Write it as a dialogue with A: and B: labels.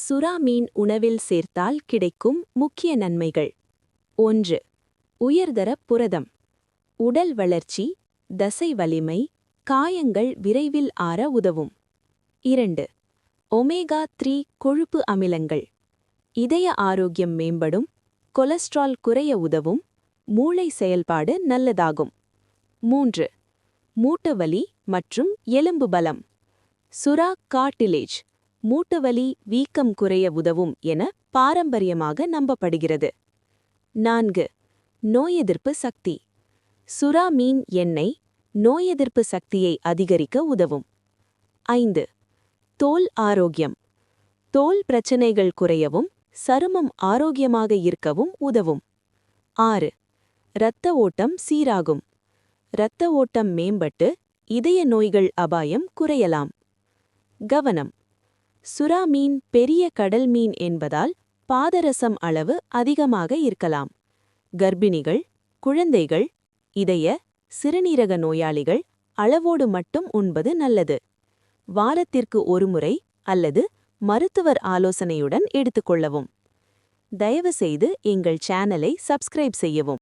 A: சுறா மீன் உணவில் சேர்த்தால் கிடைக்கும் முக்கிய நன்மைகள். 1. உயர்தர புரதம். உடல் வளர்ச்சி, தசை வலிமை, காயங்கள் விரைவில் ஆற உதவும். 2. ஒமேகா-3 கொழுப்பு அமிலங்கள். இதய ஆரோக்கியம் மேம்படும், கொலஸ்ட்ரால் குறைய உதவும், மூளை செயல்பாடு நல்லதாகும். 3. மூட்டுவலி மற்றும் எலும்பு பலம். சுறா கார்டிலேஜ் மூட்டுவலி, வீக்கம் குறைய உதவும் என பாரம்பரியமாக நம்பப்படுகிறது. 4. நோயெதிர்ப்பு சக்தி. சுறா மீன் எண்ணெய் நோயெதிர்ப்பு சக்தியை அதிகரிக்க உதவும். 5. தோல் ஆரோக்கியம். தோல் பிரச்சனைகள் குறையவும், சருமம் ஆரோக்கியமாக இருக்கவும் உதவும். 6. இரத்த ஓட்டம் சீராகும். இரத்த ஓட்டம் மேம்பட்டு, இதய நோய்கள் அபாயம் குறையலாம். கவனம்: சுறா மீன் பெரிய கடல் மீன் என்பதால் பாதரசம் அளவு அதிகமாக இருக்கலாம். கர்ப்பிணிகள், குழந்தைகள், இதய, சிறுநீரக நோயாளிகள் அளவோடு மட்டும் உண்பது நல்லது. வாரத்திற்கு ஒருமுறை அல்லது மருத்துவர் ஆலோசனையுடன் எடுத்துக்கொள்ளவும். தயவுசெய்து எங்கள் சேனலை சப்ஸ்கிரைப் செய்யவும்.